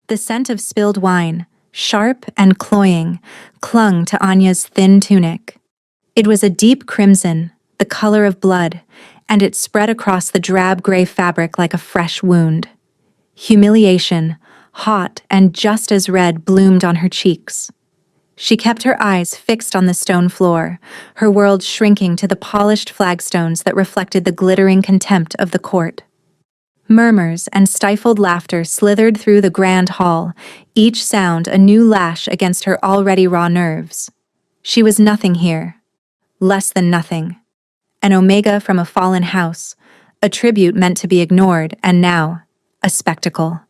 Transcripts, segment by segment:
The scent of spilled wine, sharp and cloying, clung to Anya's thin tunic. It was a deep crimson, the color of blood, and it spread across the drab gray fabric like a fresh wound. Humiliation, hot and just as red, bloomed on her cheeks. She kept her eyes fixed on the stone floor, her world shrinking to the polished flagstones that reflected the glittering contempt of the court. Murmurs and stifled laughter slithered through the grand hall, each sound a new lash against her already raw nerves. She was nothing here. Less than nothing. An omega from a fallen house, a tribute meant to be ignored, and now, a spectacle.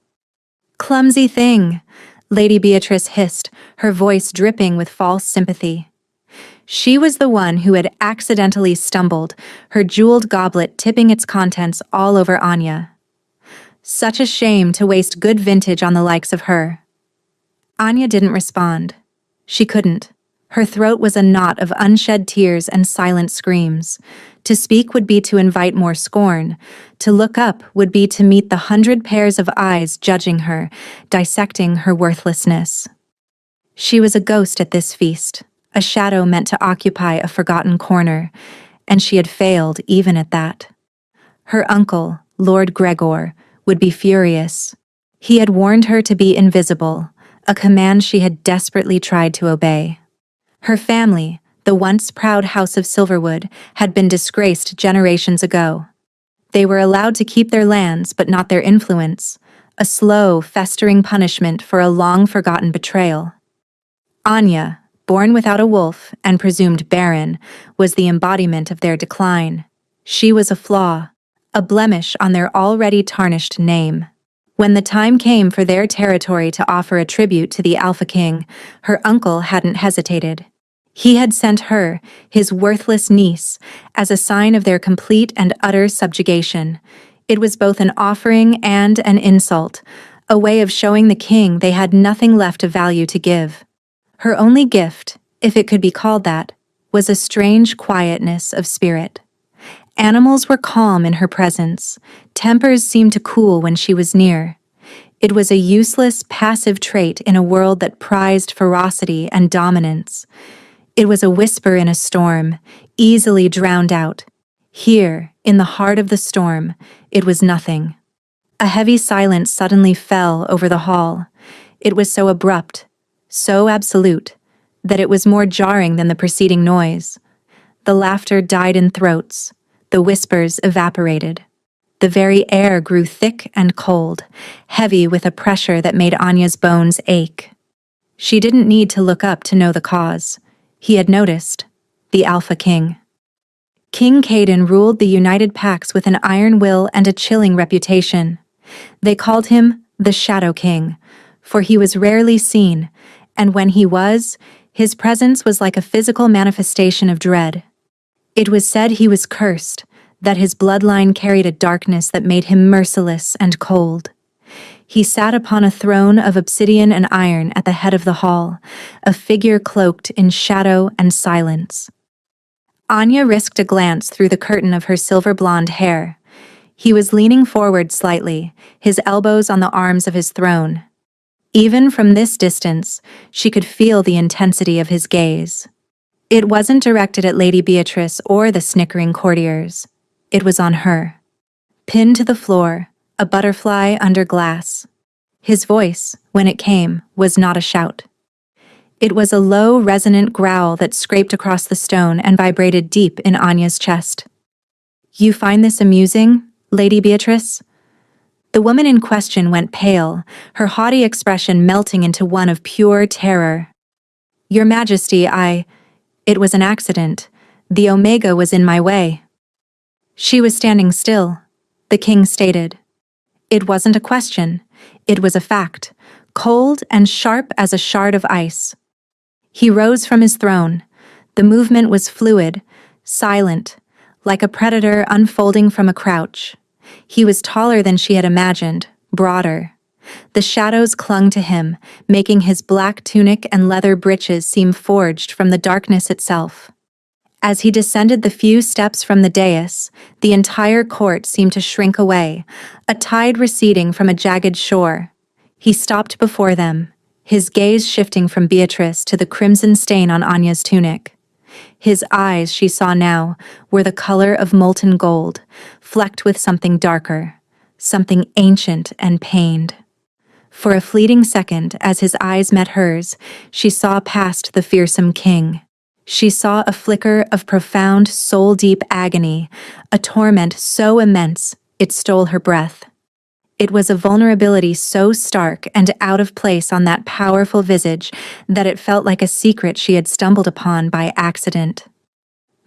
"Clumsy thing," Lady Beatrice hissed, her voice dripping with false sympathy. She was the one who had accidentally stumbled, her jeweled goblet tipping its contents all over Anya. Such a shame to waste good vintage on the likes of her. Anya didn't respond. She couldn't. Her throat was a knot of unshed tears and silent screams. To speak would be to invite more scorn. To look up would be to meet the 100 pairs of eyes judging her, dissecting her worthlessness. She was a ghost at this feast, a shadow meant to occupy a forgotten corner, and she had failed even at that. Her uncle, Lord Gregor, would be furious. He had warned her to be invisible, a command she had desperately tried to obey. Her family, the once proud House of Silverwood, had been disgraced generations ago. They were allowed to keep their lands but not their influence, a slow, festering punishment for a long-forgotten betrayal. Anya, born without a wolf and presumed barren, was the embodiment of their decline. She was a flaw, a blemish on their already tarnished name. When the time came for their territory to offer a tribute to the Alpha King, her uncle hadn't hesitated. He had sent her, his worthless niece, as a sign of their complete and utter subjugation. It was both an offering and an insult, a way of showing the king they had nothing left of value to give. Her only gift, if it could be called that, was a strange quietness of spirit. Animals were calm in her presence. Tempers seemed to cool when she was near. It was a useless, passive trait in a world that prized ferocity and dominance. It was a whisper in a storm, easily drowned out. Here, in the heart of the storm, it was nothing. A heavy silence suddenly fell over the hall. It was so abrupt, so absolute, that it was more jarring than the preceding noise. The laughter died in throats. The whispers evaporated. The very air grew thick and cold, heavy with a pressure that made Anya's bones ache. She didn't need to look up to know the cause. He had noticed. The Alpha King. King Caden ruled the United Pax with an iron will and a chilling reputation. They called him the Shadow King, for he was rarely seen, and when he was, his presence was like a physical manifestation of dread. It was said he was cursed, that his bloodline carried a darkness that made him merciless and cold. He sat upon a throne of obsidian and iron at the head of the hall, a figure cloaked in shadow and silence. Anya risked a glance through the curtain of her silver-blonde hair. He was leaning forward slightly, his elbows on the arms of his throne. Even from this distance, she could feel the intensity of his gaze. It wasn't directed at Lady Beatrice or the snickering courtiers. It was on her. Pinned to the floor, a butterfly under glass. His voice, when it came, was not a shout. It was a low, resonant growl that scraped across the stone and vibrated deep in Anya's chest. "You find this amusing, Lady Beatrice?" The woman in question went pale, her haughty expression melting into one of pure terror. "Your Majesty, It was an accident. The Omega was in my way." She was standing still, the king stated. It wasn't a question. It was a fact, cold and sharp as a shard of ice. He rose from his throne. The movement was fluid, silent, like a predator unfolding from a crouch. He was taller than she had imagined, broader. The shadows clung to him, making his black tunic and leather breeches seem forged from the darkness itself. As he descended the few steps from the dais, the entire court seemed to shrink away, a tide receding from a jagged shore. He stopped before them, his gaze shifting from Beatrice to the crimson stain on Anya's tunic. His eyes, she saw now, were the color of molten gold, flecked with something darker, something ancient and pained. For a fleeting second, as his eyes met hers, she saw past the fearsome king. She saw a flicker of profound, soul-deep agony, a torment so immense it stole her breath. It was a vulnerability so stark and out of place on that powerful visage that it felt like a secret she had stumbled upon by accident.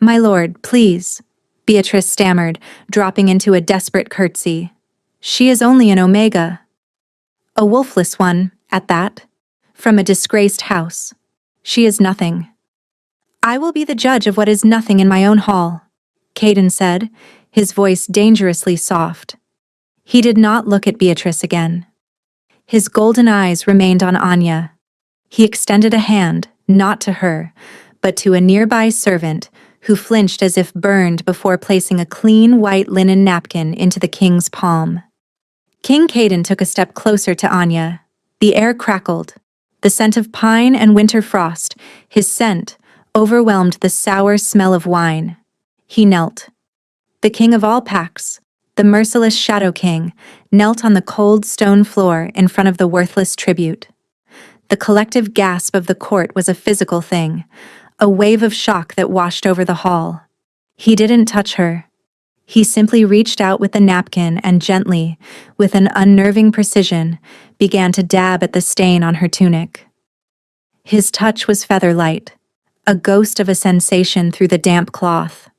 "My lord, please," Beatrice stammered, dropping into a desperate curtsy. "She is only an Omega. A wolfless one, at that. From a disgraced house. She is nothing." "I will be the judge of what is nothing in my own hall," Caden said, his voice dangerously soft. He did not look at Beatrice again. His golden eyes remained on Anya. He extended a hand, not to her, but to a nearby servant who flinched as if burned before placing a clean white linen napkin into the king's palm. King Caden took a step closer to Anya. The air crackled. The scent of pine and winter frost, his scent, overwhelmed the sour smell of wine. He knelt. The king of all packs, the merciless Shadow King, knelt on the cold stone floor in front of the worthless tribute. The collective gasp of the court was a physical thing, a wave of shock that washed over the hall. He didn't touch her. He simply reached out with the napkin and gently, with an unnerving precision, began to dab at the stain on her tunic. His touch was feather-light, a ghost of a sensation through the damp cloth.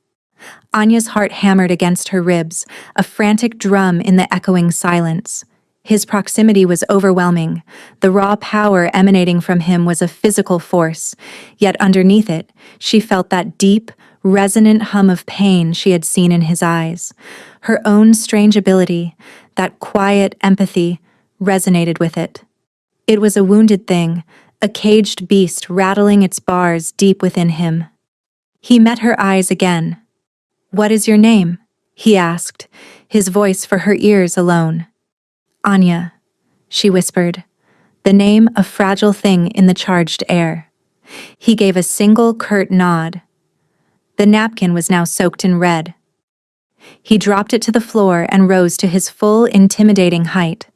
Anya's heart hammered against her ribs, a frantic drum in the echoing silence. His proximity was overwhelming. The raw power emanating from him was a physical force, yet underneath it, she felt that deep, resonant hum of pain she had seen in his eyes. Her own strange ability, that quiet empathy, resonated with it. It was a wounded thing, a caged beast rattling its bars deep within him. He met her eyes again. "What is your name?" he asked, his voice for her ears alone. "Anya," she whispered, the name a fragile thing in the charged air. He gave a single curt nod. The napkin was now soaked in red. He dropped it to the floor and rose to his full, intimidating height.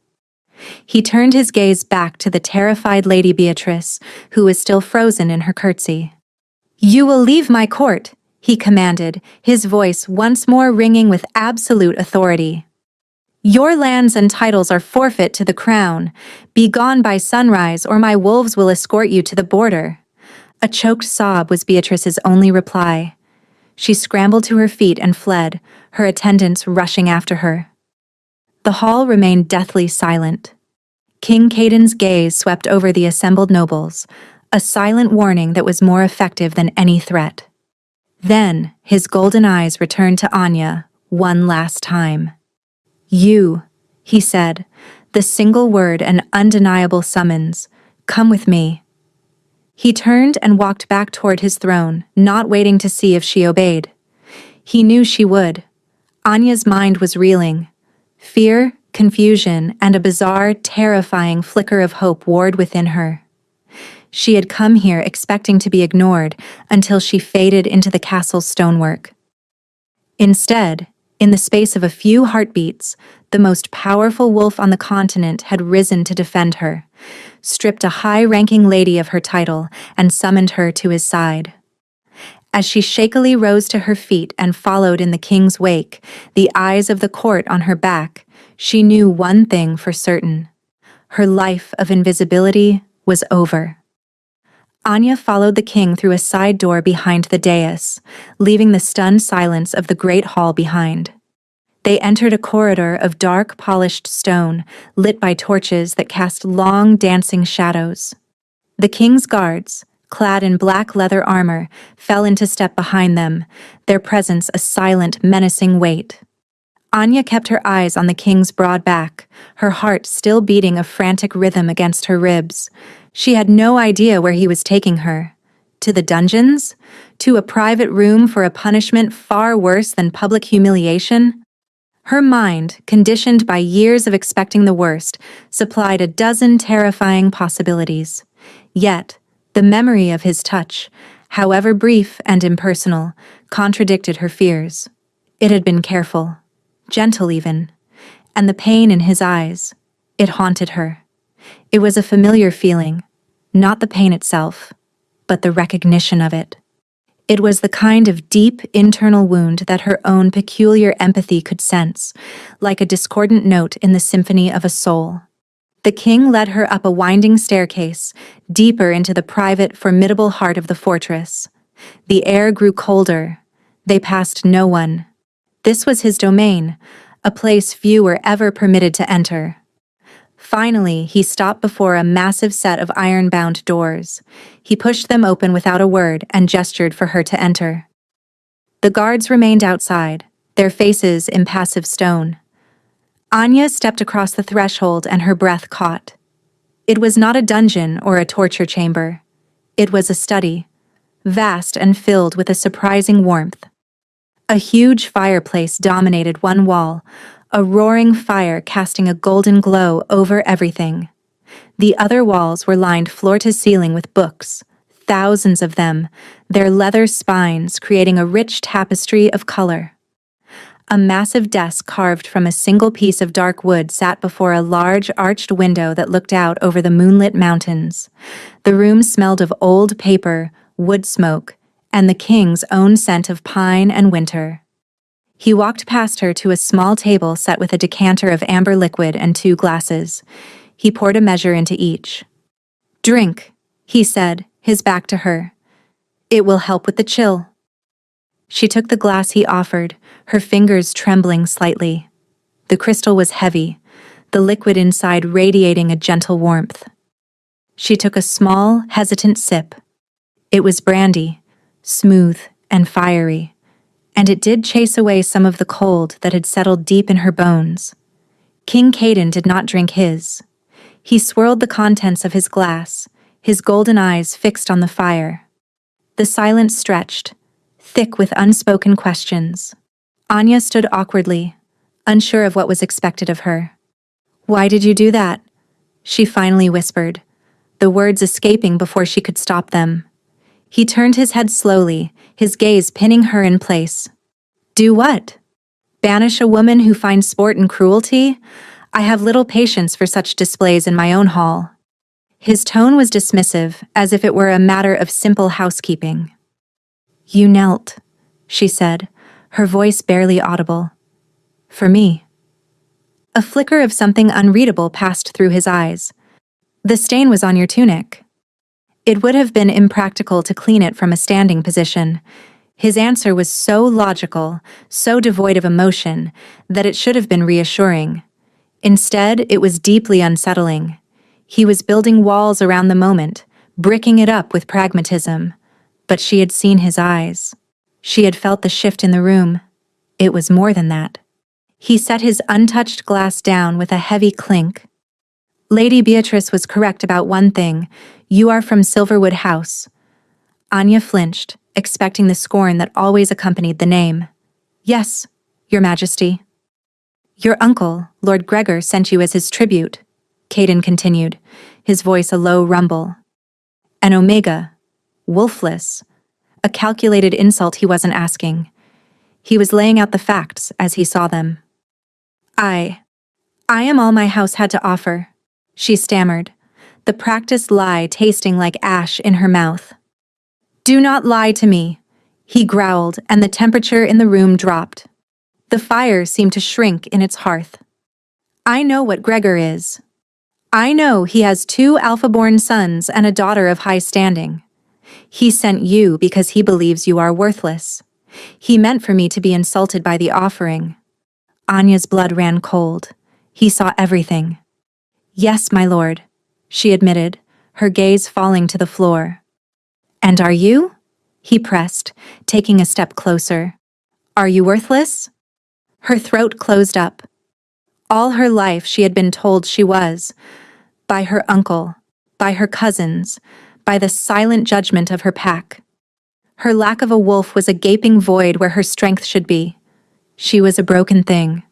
He turned his gaze back to the terrified Lady Beatrice, who was still frozen in her curtsy. "You will leave my court," he commanded, his voice once more ringing with absolute authority. "Your lands and titles are forfeit to the crown. Be gone by sunrise, or my wolves will escort you to the border." A choked sob was Beatrice's only reply. She scrambled to her feet and fled, her attendants rushing after her. The hall remained deathly silent. King Caden's gaze swept over the assembled nobles, a silent warning that was more effective than any threat. Then, his golden eyes returned to Anya, one last time. "You," he said, the single word an undeniable summons. "Come with me." He turned and walked back toward his throne, not waiting to see if she obeyed. He knew she would. Anya's mind was reeling. Fear, confusion, and a bizarre, terrifying flicker of hope warred within her. She had come here expecting to be ignored until she faded into the castle's stonework. Instead, in the space of a few heartbeats, the most powerful wolf on the continent had risen to defend her, stripped a high-ranking lady of her title, and summoned her to his side. As she shakily rose to her feet and followed in the king's wake, the eyes of the court on her back, she knew one thing for certain. Her life of invisibility was over. Anya followed the king through a side door behind the dais, leaving the stunned silence of the great hall behind. They entered a corridor of dark, polished stone, lit by torches that cast long, dancing shadows. The king's guards, clad in black leather armor, fell into step behind them, their presence a silent, menacing weight. Anya kept her eyes on the king's broad back, her heart still beating a frantic rhythm against her ribs. She had no idea where he was taking her. To the dungeons? To a private room for a punishment far worse than public humiliation? Her mind, conditioned by years of expecting the worst, supplied a dozen terrifying possibilities. Yet, the memory of his touch, however brief and impersonal, contradicted her fears. It had been careful, gentle even, and the pain in his eyes, it haunted her. It was a familiar feeling, not the pain itself, but the recognition of it. It was the kind of deep internal wound that her own peculiar empathy could sense, like a discordant note in the symphony of a soul. The king led her up a winding staircase, deeper into the private, formidable heart of the fortress. The air grew colder. They passed no one. This was his domain, a place few were ever permitted to enter. Finally, he stopped before a massive set of iron-bound doors. He pushed them open without a word and gestured for her to enter. The guards remained outside, their faces impassive stone. Anya stepped across the threshold and her breath caught. It was not a dungeon or a torture chamber. It was a study, vast and filled with a surprising warmth. A huge fireplace dominated one wall, a roaring fire casting a golden glow over everything. The other walls were lined floor to ceiling with books, thousands of them, their leather spines creating a rich tapestry of color. A massive desk carved from a single piece of dark wood sat before a large arched window that looked out over the moonlit mountains. The room smelled of old paper, wood smoke, and the king's own scent of pine and winter. He walked past her to a small table set with a decanter of amber liquid and 2 glasses. He poured a measure into each. "Drink," he said, his back to her. "It will help with the chill." She took the glass he offered, her fingers trembling slightly. The crystal was heavy, the liquid inside radiating a gentle warmth. She took a small, hesitant sip. It was brandy, smooth and fiery, and it did chase away some of the cold that had settled deep in her bones. King Caden did not drink his. He swirled the contents of his glass, his golden eyes fixed on the fire. The silence stretched, thick with unspoken questions. Anya stood awkwardly, unsure of what was expected of her. "Why did you do that?" she finally whispered, the words escaping before she could stop them. He turned his head slowly, his gaze pinning her in place. "Do what? Banish a woman who finds sport in cruelty? I have little patience for such displays in my own hall." His tone was dismissive, as if it were a matter of simple housekeeping. "You knelt," she said, her voice barely audible. "For me." A flicker of something unreadable passed through his eyes. "The stain was on your tunic." It would have been impractical to clean it from a standing position. His answer was so logical, so devoid of emotion, that it should have been reassuring. Instead, it was deeply unsettling. He was building walls around the moment, bricking it up with pragmatism. But she had seen his eyes. She had felt the shift in the room. It was more than that. He set his untouched glass down with a heavy clink. "Lady Beatrice was correct about one thing. You are from Silverwood House." Anya flinched, expecting the scorn that always accompanied the name. "Yes, Your Majesty." "Your uncle, Lord Gregor, sent you as his tribute," Caden continued, his voice a low rumble. "An omega, wolfless, a calculated insult he wasn't asking. He was laying out the facts as he saw them." I am all my house had to offer," she stammered, the practiced lie tasting like ash in her mouth. "Do not lie to me," he growled, and the temperature in the room dropped. The fire seemed to shrink in its hearth. "I know what Gregor is. I know he has 2 alpha-born sons and a daughter of high standing. He sent you because he believes you are worthless. He meant for me to be insulted by the offering." Anya's blood ran cold. He saw everything. "Yes, my lord," she admitted, her gaze falling to the floor. "And are you?" he pressed, taking a step closer. "Are you worthless?" Her throat closed up. All her life she had been told she was, by her uncle, by her cousins, by the silent judgment of her pack. Her lack of a wolf was a gaping void where her strength should be. She was a broken thing.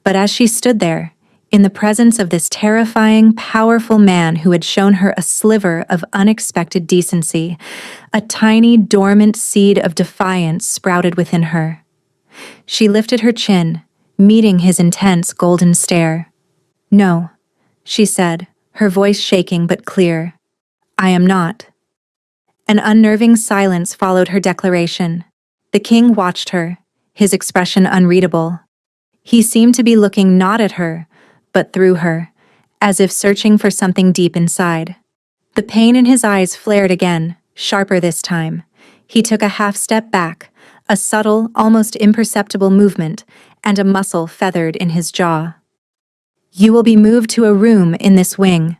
But as she stood there, in the presence of this terrifying, powerful man who had shown her a sliver of unexpected decency, a tiny, dormant seed of defiance sprouted within her. She lifted her chin, meeting his intense golden stare. "No," she said, her voice shaking but clear. "I am not." An unnerving silence followed her declaration. The king watched her, his expression unreadable. He seemed to be looking not at her, but through her, as if searching for something deep inside. The pain in his eyes flared again, sharper this time. He took a half step back, a subtle, almost imperceptible movement, and a muscle feathered in his jaw. "You will be moved to a room in this wing,"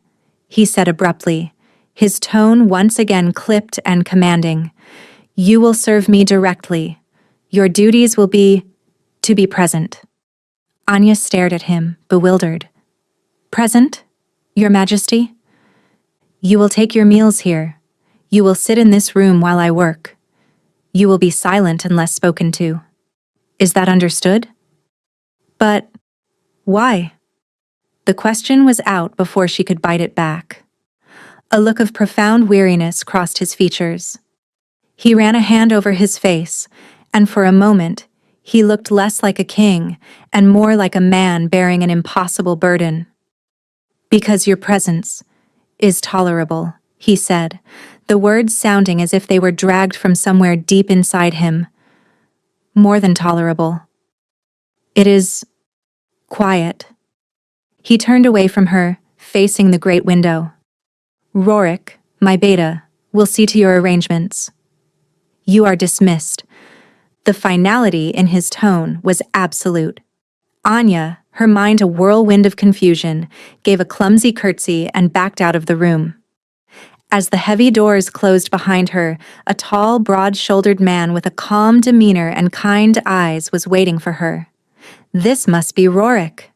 he said abruptly, his tone once again clipped and commanding. "You will serve me directly. Your duties will be to be present." Anya stared at him, bewildered. "Present, Your Majesty?" "You will take your meals here. You will sit in this room while I work. You will be silent unless spoken to. Is that understood?" "But why?" The question was out before she could bite it back. A look of profound weariness crossed his features. He ran a hand over his face, and for a moment, he looked less like a king and more like a man bearing an impossible burden. "Because your presence is tolerable," he said, the words sounding as if they were dragged from somewhere deep inside him. "More than tolerable. It is quiet." He turned away from her, facing the great window. "Rorik, my beta, will see to your arrangements. You are dismissed." The finality in his tone was absolute. Anya, her mind a whirlwind of confusion, gave a clumsy curtsy and backed out of the room. As the heavy doors closed behind her, a tall, broad-shouldered man with a calm demeanor and kind eyes was waiting for her. This must be Rorik.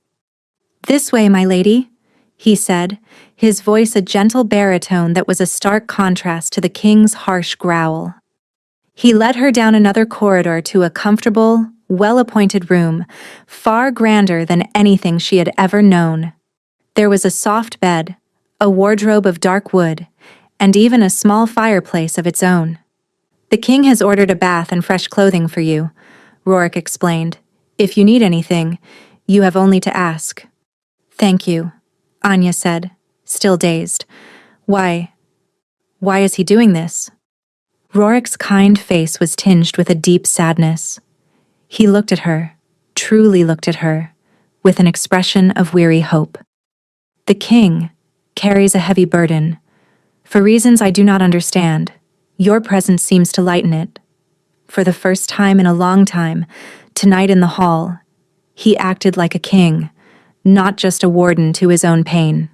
"This way, my lady," he said, his voice a gentle baritone that was a stark contrast to the king's harsh growl. He led her down another corridor to a comfortable, well-appointed room, far grander than anything she had ever known. There was a soft bed, a wardrobe of dark wood, and even a small fireplace of its own. "The king has ordered a bath and fresh clothing for you," Rorik explained. "If you need anything, you have only to ask." "Thank you," Anya said, still dazed. Why is he doing this?" Rorik's kind face was tinged with a deep sadness. He looked at her, truly looked at her, with an expression of weary hope. "The king carries a heavy burden. For reasons I do not understand, your presence seems to lighten it. For the first time in a long time, tonight in the hall, he acted like a king, not just a warden to his own pain."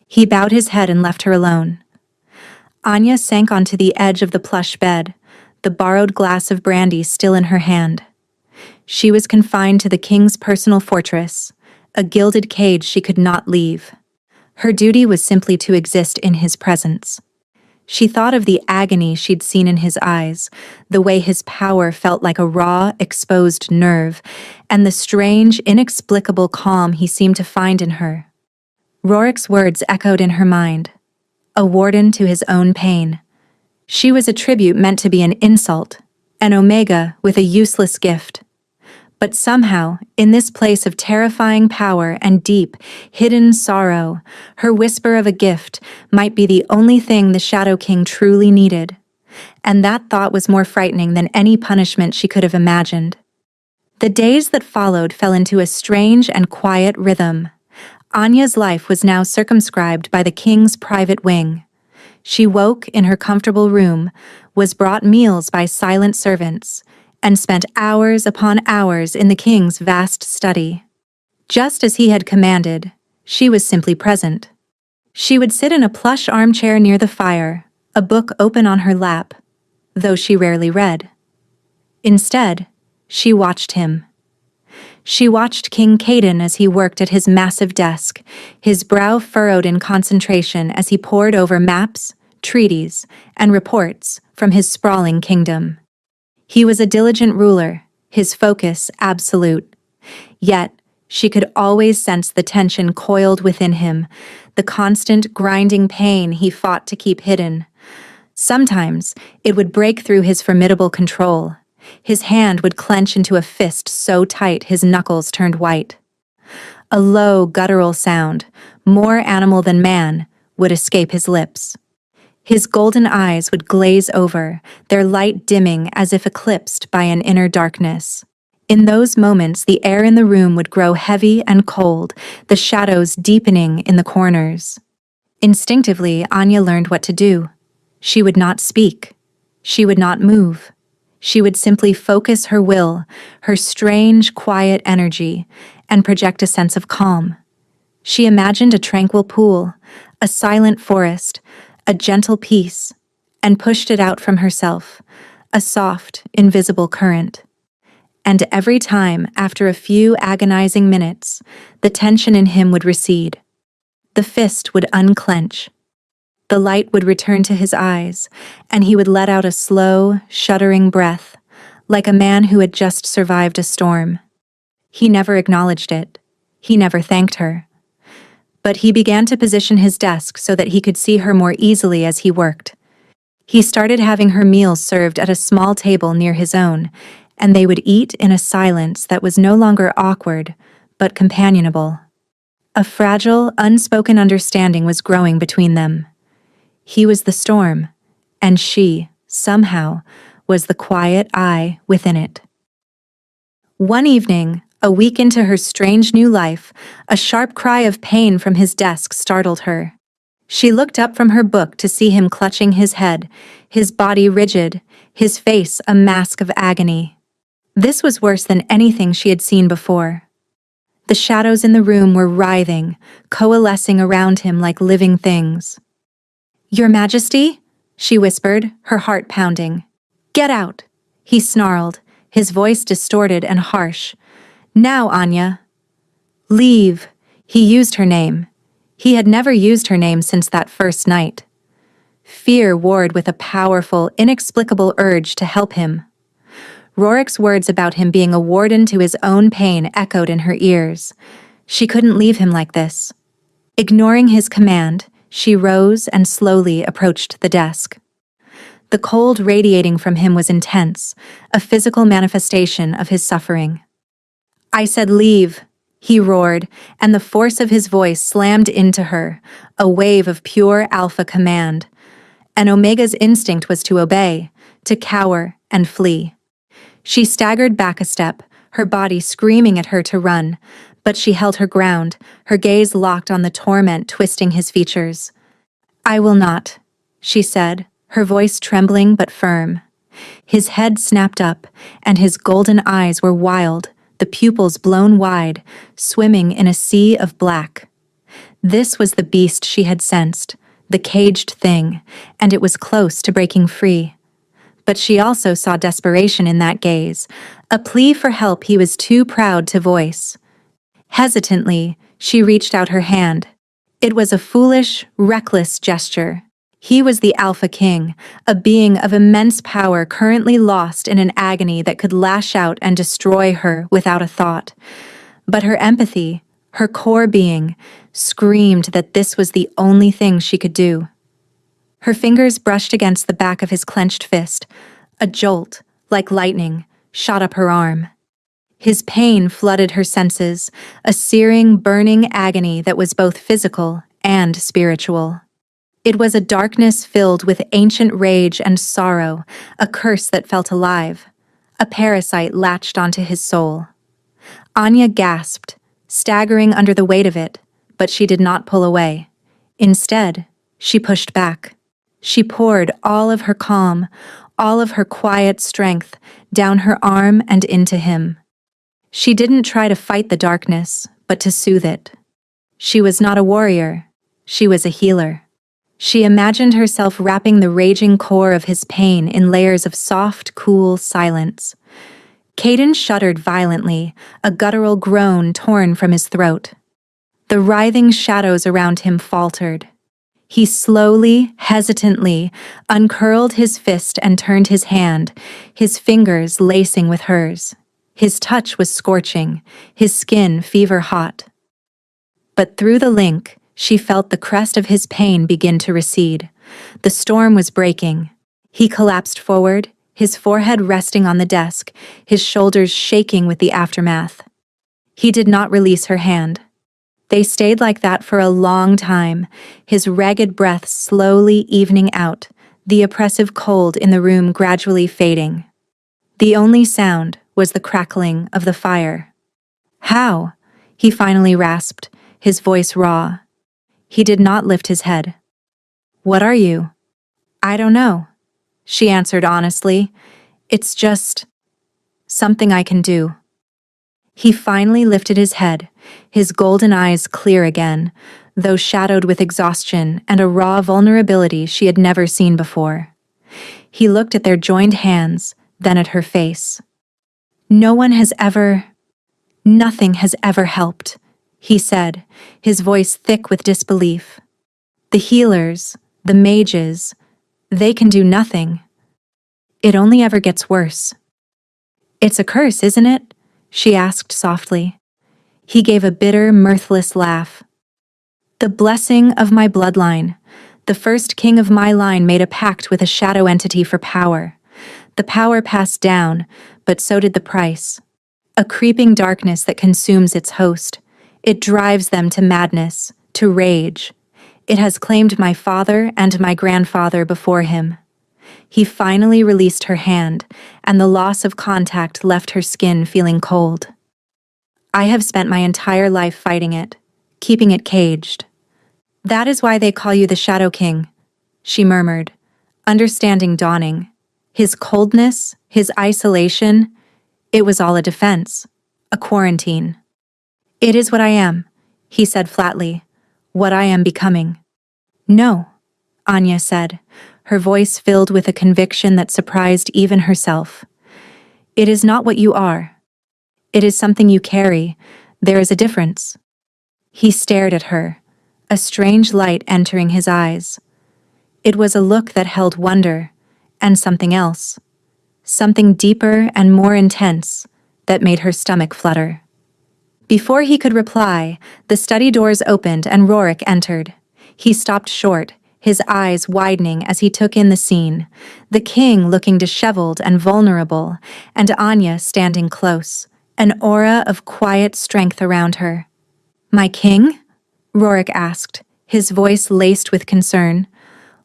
He bowed his head and left her alone. Anya sank onto the edge of the plush bed, the borrowed glass of brandy still in her hand. She was confined to the king's personal fortress, a gilded cage she could not leave. Her duty was simply to exist in his presence. She thought of the agony she'd seen in his eyes, the way his power felt like a raw, exposed nerve, and the strange, inexplicable calm he seemed to find in her. Rorik's words echoed in her mind. A warden to his own pain. She was a tribute meant to be an insult, an omega with a useless gift. But somehow, in this place of terrifying power and deep, hidden sorrow, her whisper of a gift might be the only thing the Shadow King truly needed. And that thought was more frightening than any punishment she could have imagined. The days that followed fell into a strange and quiet rhythm. Anya's life was now circumscribed by the king's private wing. She woke in her comfortable room, was brought meals by silent servants, and spent hours upon hours in the king's vast study. Just as he had commanded, she was simply present. She would sit in a plush armchair near the fire, a book open on her lap, though she rarely read. Instead, she watched him. She watched King Caden as he worked at his massive desk, his brow furrowed in concentration as he pored over maps, treaties, and reports from his sprawling kingdom. He was a diligent ruler, his focus absolute. Yet, She could always sense the tension coiled within him, the constant grinding pain he fought to keep hidden. Sometimes it would break through his formidable control. His hand would clench into a fist so tight his knuckles turned white. A low, guttural sound, more animal than man, would escape his lips. His golden eyes would glaze over, their light dimming as if eclipsed by an inner darkness. In those moments, the air in the room would grow heavy and cold, the shadows deepening in the corners. Instinctively, Anya learned what to do. She would not speak. She would not move. She would simply focus her will, her strange, quiet energy, and project a sense of calm. She imagined a tranquil pool, a silent forest, a gentle peace, and pushed it out from herself, a soft, invisible current. And every time, after a few agonizing minutes, the tension in him would recede. The fist would unclench. The light would return to his eyes, and he would let out a slow, shuddering breath, like a man who had just survived a storm. He never acknowledged it. He never thanked her. But he began to position his desk so that he could see her more easily as he worked. He started having her meals served at a small table near his own, and they would eat in a silence that was no longer awkward, but companionable. A fragile, unspoken understanding was growing between them. He was the storm, and she, somehow, was the quiet eye within it. One evening, a week into her strange new life, a sharp cry of pain from his desk startled her. She looked up from her book to see him clutching his head, his body rigid, his face a mask of agony. This was worse than anything she had seen before. The shadows in the room were writhing, coalescing around him like living things. "Your Majesty?" she whispered, her heart pounding. "Get out," he snarled, his voice distorted and harsh. "Now, Anya." "Leave." He used her name. He had never used her name since that first night. Fear warred with a powerful, inexplicable urge to help him. Rorik's words about him being a warden to his own pain echoed in her ears. She couldn't leave him like this. Ignoring his command, she rose and slowly approached the desk. The cold radiating from him was intense, a physical manifestation of his suffering. "I said leave," he roared, and the force of his voice slammed into her, a wave of pure alpha command. And Omega's instinct was to obey, to cower and flee. She staggered back a step, her body screaming at her to run, but she held her ground, her gaze locked on the torment twisting his features. "I will not," she said, her voice trembling but firm. His head snapped up, and his golden eyes were wild, the pupils blown wide, swimming in a sea of black. This was the beast she had sensed, the caged thing, and it was close to breaking free. But she also saw desperation in that gaze, a plea for help he was too proud to voice. Hesitantly, she reached out her hand. It was a foolish, reckless gesture. He was the Alpha King, a being of immense power currently lost in an agony that could lash out and destroy her without a thought. But her empathy, her core being, screamed that this was the only thing she could do. Her fingers brushed against the back of his clenched fist. A jolt, like lightning, shot up her arm. His pain flooded her senses, a searing, burning agony that was both physical and spiritual. It was a darkness filled with ancient rage and sorrow, a curse that felt alive. A parasite latched onto his soul. Anya gasped, staggering under the weight of it, but she did not pull away. Instead, she pushed back. She poured all of her calm, all of her quiet strength, down her arm and into him. She didn't try to fight the darkness, but to soothe it. She was not a warrior. She was a healer. She imagined herself wrapping the raging core of his pain in layers of soft, cool silence. Caden shuddered violently, a guttural groan torn from his throat. The writhing shadows around him faltered. He slowly, hesitantly, uncurled his fist and turned his hand, his fingers lacing with hers. His touch was scorching, his skin fever-hot. But through the link, she felt the crest of his pain begin to recede. The storm was breaking. He collapsed forward, his forehead resting on the desk, his shoulders shaking with the aftermath. He did not release her hand. They stayed like that for a long time, his ragged breath slowly evening out, the oppressive cold in the room gradually fading. The only sound was the crackling of the fire. "How?" he finally rasped, his voice raw. He did not lift his head. "What are you?" "I don't know," she answered honestly. "It's just something I can do." He finally lifted his head, his golden eyes clear again, though shadowed with exhaustion and a raw vulnerability she had never seen before. He looked at their joined hands, then at her face. Nothing has ever helped," he said, his voice thick with disbelief. "The healers, the mages, they can do nothing. It only ever gets worse." "It's a curse, isn't it?" she asked softly. He gave a bitter, mirthless laugh. "The blessing of my bloodline. The first king of my line made a pact with a shadow entity for power. The power passed down, but so did the price. A creeping darkness that consumes its host. It drives them to madness, to rage. It has claimed my father and my grandfather before him." He finally released her hand, and the loss of contact left her skin feeling cold. "I have spent my entire life fighting it, keeping it caged. That is why they call you the Shadow King," she murmured, understanding dawning. His coldness, his isolation, it was all a defense, a quarantine. "It is what I am," he said flatly, "what I am becoming." "No," Anya said, her voice filled with a conviction that surprised even herself. "It is not what you are. It is something you carry. There is a difference." He stared at her, a strange light entering his eyes. It was a look that held wonder, and something else. Something deeper and more intense that made her stomach flutter. Before he could reply, the study doors opened and Rorik entered. He stopped short, his eyes widening as he took in the scene, the king looking disheveled and vulnerable, and Anya standing close, an aura of quiet strength around her. "My king?" Rorik asked, his voice laced with concern.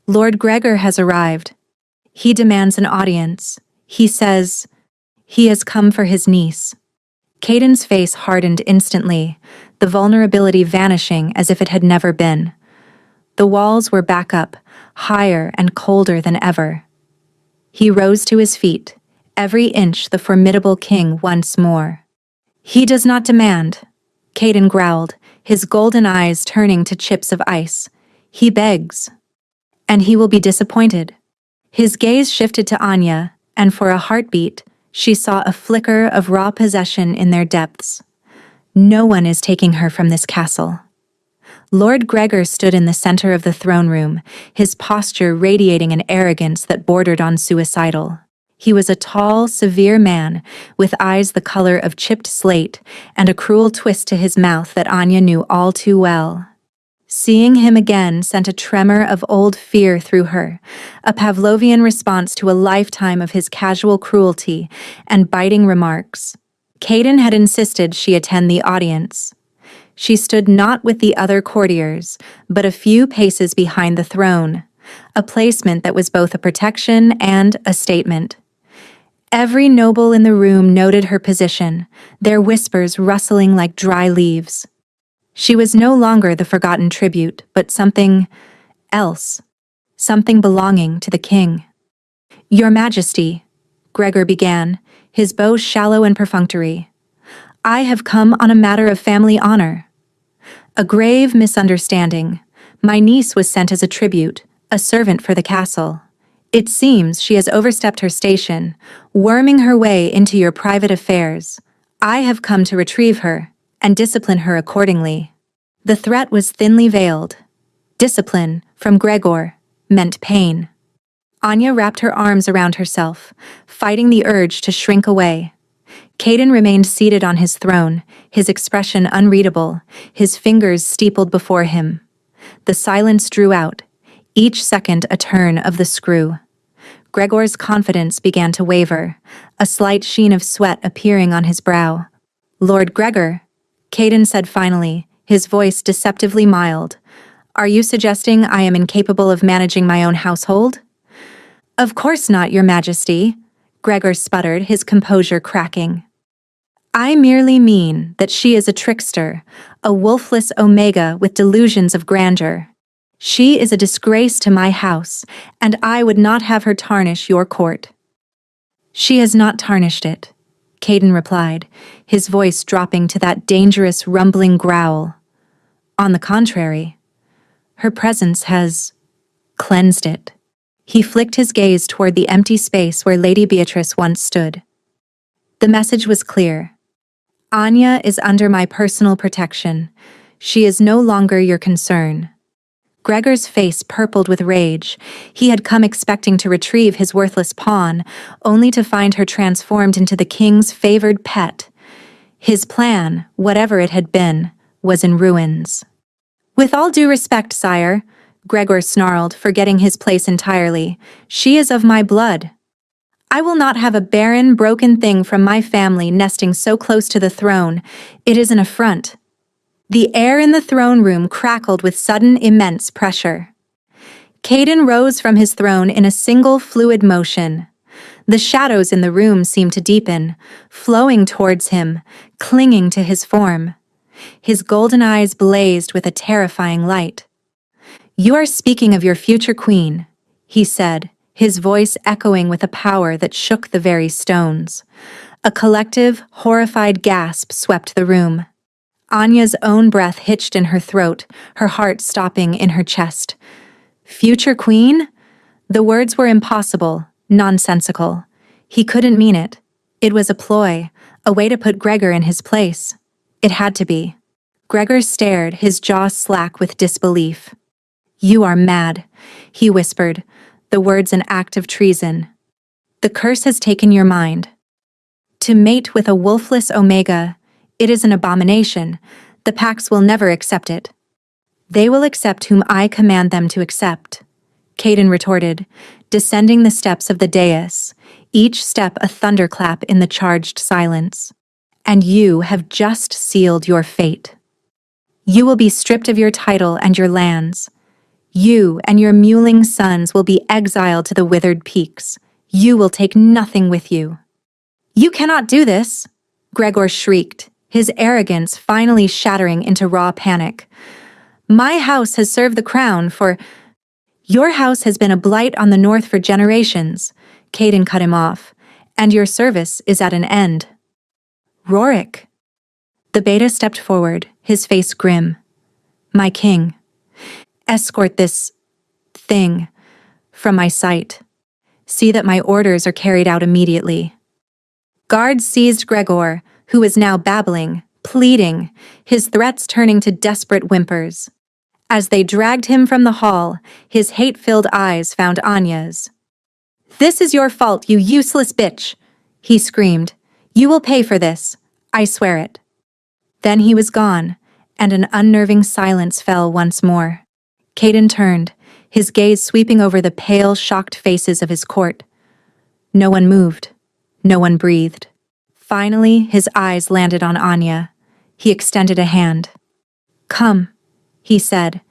"Lord Gregor has arrived. He demands an audience. He says he has come for his niece." Caden's face hardened instantly, the vulnerability vanishing as if it had never been. The walls were back up, higher and colder than ever. He rose to his feet, every inch the formidable king once more. "He does not demand," Caden growled, his golden eyes turning to chips of ice. "He begs. And he will be disappointed." His gaze shifted to Anya, and for a heartbeat, she saw a flicker of raw possession in their depths. No one is taking her from this castle. Lord Gregor stood in the center of the throne room, his posture radiating an arrogance that bordered on suicidal. He was a tall, severe man, with eyes the color of chipped slate and a cruel twist to his mouth that Anya knew all too well. Seeing him again sent a tremor of old fear through her, a Pavlovian response to a lifetime of his casual cruelty and biting remarks. Caden had insisted she attend the audience. She stood not with the other courtiers, but a few paces behind the throne, a placement that was both a protection and a statement. Every noble in the room noted her position, their whispers rustling like dry leaves. She was no longer the forgotten tribute, but something else, something belonging to the king. "Your Majesty," Gregor began, his bow shallow and perfunctory, "I have come on a matter of family honor. A grave misunderstanding. My niece was sent as a tribute, a servant for the castle. It seems she has overstepped her station, worming her way into your private affairs. I have come to retrieve her and discipline her accordingly." The threat was thinly veiled. Discipline, from Gregor, meant pain. Anya wrapped her arms around herself, fighting the urge to shrink away. Caden remained seated on his throne, his expression unreadable, his fingers steepled before him. The silence drew out, each second a turn of the screw. Gregor's confidence began to waver, a slight sheen of sweat appearing on his brow. "Lord Gregor," Caden said finally, his voice deceptively mild, "are you suggesting I am incapable of managing my own household?" "Of course not, Your Majesty," Gregor sputtered, his composure cracking. "I merely mean that she is a trickster, a wolfless omega with delusions of grandeur. She is a disgrace to my house, and I would not have her tarnish your court." "She has not tarnished it," Caden replied, his voice dropping to that dangerous rumbling growl. "On the contrary, her presence has cleansed it." He flicked his gaze toward the empty space where Lady Beatrice once stood. The message was clear. "Anya is under my personal protection. She is no longer your concern." Gregor's face purpled with rage. He had come expecting to retrieve his worthless pawn, only to find her transformed into the king's favored pet. His plan, whatever it had been, was in ruins. "With all due respect, sire," Gregor snarled, forgetting his place entirely, "she is of my blood. I will not have a barren, broken thing from my family nesting so close to the throne. It is an affront." The air in the throne room crackled with sudden, immense pressure. Caden rose from his throne in a single fluid motion. The shadows in the room seemed to deepen, flowing towards him, clinging to his form. His golden eyes blazed with a terrifying light. "You are speaking of your future queen," he said, his voice echoing with a power that shook the very stones. A collective, horrified gasp swept the room. Anya's own breath hitched in her throat, her heart stopping in her chest. Future queen? The words were impossible, nonsensical. He couldn't mean it. It was a ploy, a way to put Gregor in his place. It had to be. Gregor stared, his jaw slack with disbelief. "You are mad," he whispered, the words an act of treason. "The curse has taken your mind. To mate with a wolfless omega, it is an abomination. The Pax will never accept it." "They will accept whom I command them to accept," Caden retorted, descending the steps of the dais, each step a thunderclap in the charged silence. "And you have just sealed your fate. You will be stripped of your title and your lands. You and your mewling sons will be exiled to the withered peaks. You will take nothing with you." "You cannot do this," Gregor shrieked, his arrogance finally shattering into raw panic. "My house has served the crown for—" "Your house has been a blight on the north for generations," Caden cut him off, "and your service is at an end." "Rorik." The beta stepped forward, his face grim. "My king. Escort this thing from my sight. See that my orders are carried out immediately." Guards seized Gregor, who was now babbling, pleading, his threats turning to desperate whimpers. As they dragged him from the hall, his hate-filled eyes found Anya's. "This is your fault, you useless bitch," he screamed. "You will pay for this. I swear it." Then he was gone, and an unnerving silence fell once more. Caden turned, his gaze sweeping over the pale, shocked faces of his court. No one moved. No one breathed. Finally, his eyes landed on Anya. He extended a hand. "Come," he said,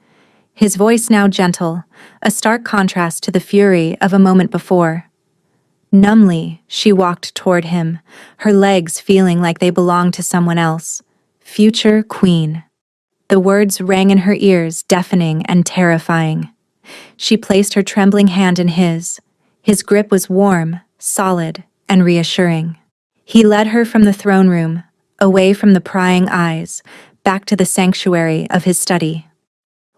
his voice now gentle, a stark contrast to the fury of a moment before. Numbly, she walked toward him, her legs feeling like they belonged to someone else. Future queen. The words rang in her ears, deafening and terrifying. She placed her trembling hand in his. His grip was warm, solid, and reassuring. He led her from the throne room, away from the prying eyes, back to the sanctuary of his study.